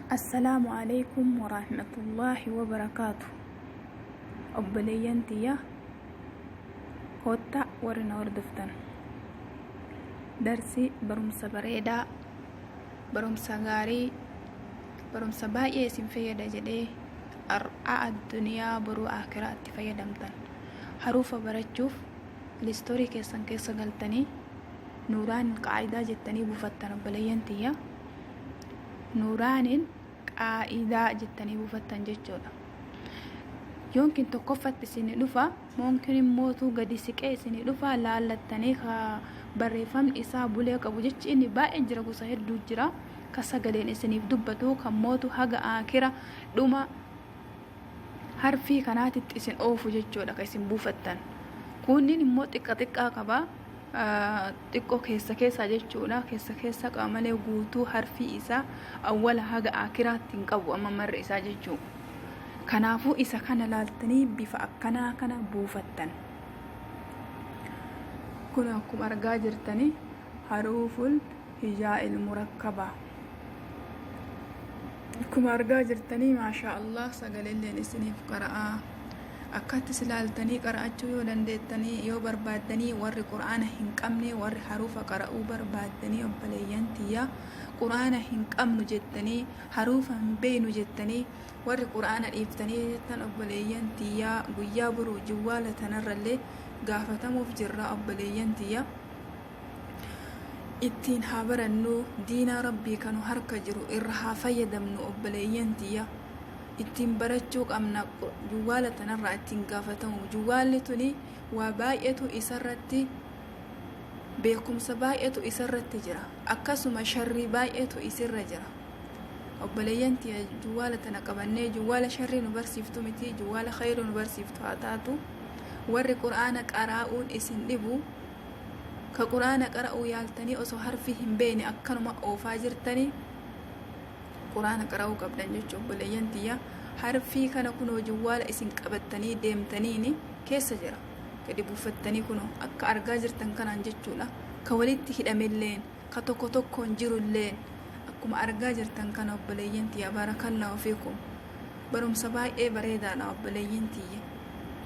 السلام عليكم ورحمة الله وبركاته. أبلينتي هوتا ورنا وردفتن درسي برمسا بريدا برمسا غاري برمسا باقي اسم فيدا جدي أرعى الدنيا برو آخرات فيدمتن حروف برجوف الستوري كيسان كيسا قلتني نوران قاعدة جتني بفتن أبلينتي نوران قاعدة جتني بفتن جتشودا يمكن تقفت بسنة لفا ممكن موتو قد سكي سنة لفا لالتني بريفم إسا بوليك أبو جتش إني باقي جرقو سهر دوجرا كساقلين إسني بدبتو كموتو حقا آكرا دوما حرفي كانت إسن أوفو جتشودا كيسن بفتن كونين موت إكا كبا xiqqoo keessa jechuudha keessa qaamalee guutuu harfi isaa awwala haga akiraatti hin qabu amma marri isaa jechuudha. Kanaafuu isa kana laaltanii bifa akkanaa kana buufattan. Kun akkuma argaa jirtanii haruuful hijaa'il murakkaba. Akkuma argaa jirtanii maasha Allah sagaleen isiniif qara'aa. akkatti silaaltanii qara'achuu yoo dandeettanii yoo barbaaddanii warri quraana hin qabne warri haruufa qara'uu barbaaddanii obboleeyyantiyya quraana hin qabnu jettanii haruufa hin beeynu jettanii warri quraana dhiiftanii jettan obboleeyyantiyya guyyaa boruu jawwaala tanarrallee gaafatamuuf jirra obboleeyyantiyya ittiin haa barannu diina rabbii kanu harka jiru irra haa fayyadamnu obboleeyyantiyya ittiin barachuu qabna jawwaala tanarraa ittiin gaafatamu jawwaalli tuni waa baay'eetu isarratti beekumsa baay'eetu isarratti jira akkasuma sharri baay'eetu isirra jira obboleeyyanti jawwaala tana qabannee jawwaala sharri nu barsiiftu miti jawwaala khayru nu barsiiftu haa taatu warri quraana qaraa'uun isin dhibu ka quraana qara'uu yaaltanii osoo harfi hin beekne akkanuma oofaa jirtanii quraana qara'uu qabdan jechuun obboleeyyantiyya harfii kana kunoo jawwaala isin qabattanii deemtaniini keessa jira gadi buufattanii kunoo akka argaa jirtan kanaan jechuudha ka walitti hidhamelleen ka tokko tokkoon jirulleen akkuma argaa jirtan kana obboleeyyantiyya barakallahu fiikum barumsa baay'ee bareedaadha obboleeyyantiyya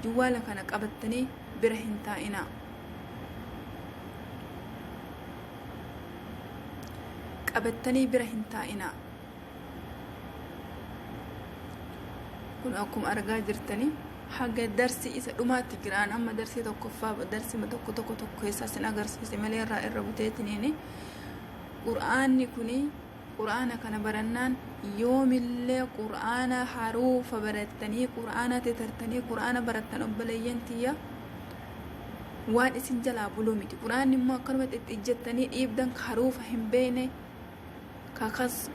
jawwaala kana qabattanii bira hin taa'inaa qabattanii bira hin taa'inaa kun akkuma argaa jirtanii haga darsi isa dhumaatti jiraan amma darsi tokkoffaa darsi tokko keessa sin agarsiise malee irra buteetiniini quraanni kuni quraana kana barannaan yoomillee quraana haruufa barattanii quraana tetartanii quraana barattan obboleeyyantiyya waan isin jalaa buluu miti quraanni immoo akkanuma ijjettanii dhiibdan haruufa hin beekne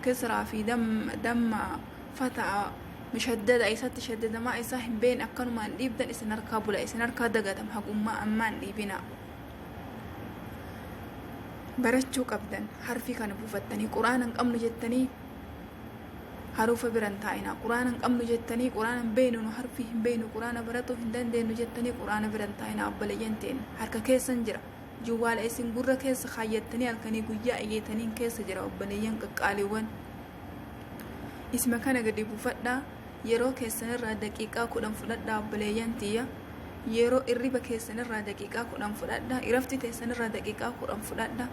kasraa fi damma fata'a مشدد ايسات شدد ما ايسا هم بين اكن ما نديبدن اسن اركابولا اسن اركا دغدم حقما امان ديبنا برچو قبدن حرفي كان بوفتني قرانن قمن جتني حروف برنتاينا قرانن قمن جتني قرانن بينو حرفي هم بينو قران برتو هندن دين جتني قران برنتاينا ابلينتين حركه كيسن جرا جوال اسن غره كيس خايتني الكني غيا ايتنين كيس جرا ابليين ققاليون اسم كان غدي بوفدا yeroo keessanirraa daqiiqaa 10 fudhadhaa obboleeyyantiyya yeroo irriba keessanirraa daqiiqaa 10 fudhadhaa irafti keessanirraa daqiiqaa 10 fudhadhaa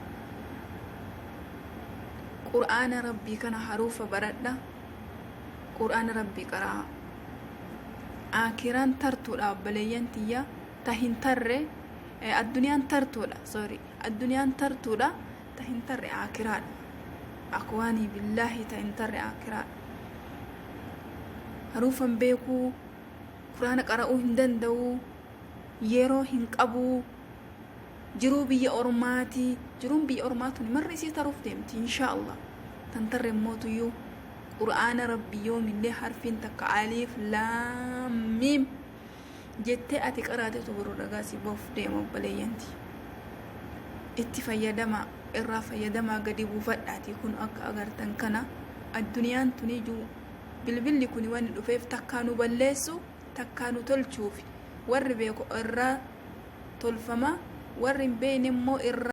quraana rabbii kana haruufa baradhaa quraana rabbii qaraa akiraan tartuudha obboleeyyantiyya tahin tarre addunyaan tartuudha addunyaan tartuudha tahin tarre akiraadha akwaani billahi tahin tarre akiraadha haruufan beekuu quraana qara'uu hin danda'u yeroo hin qabu jiruu biyya ormaati jiruun biyya ormaatu marri isii taruuf deemti inshaAllah tan tarre mootuyyuu quraana rabbii yoomillee harfiin takka aliif laam miim jettee ati qaraatetu biroo dhagaasii boof deema obboleeyyanti itti fayyadama irraa fayyadamaa gadi buufadhaati kun akka agartan kana addunyaan tunijuu bilbilli kuni waan dhufeef takkaanu balleessu takkaanu tolchuuf warri beeku irraa tolfama warri hin beekne immoo irraa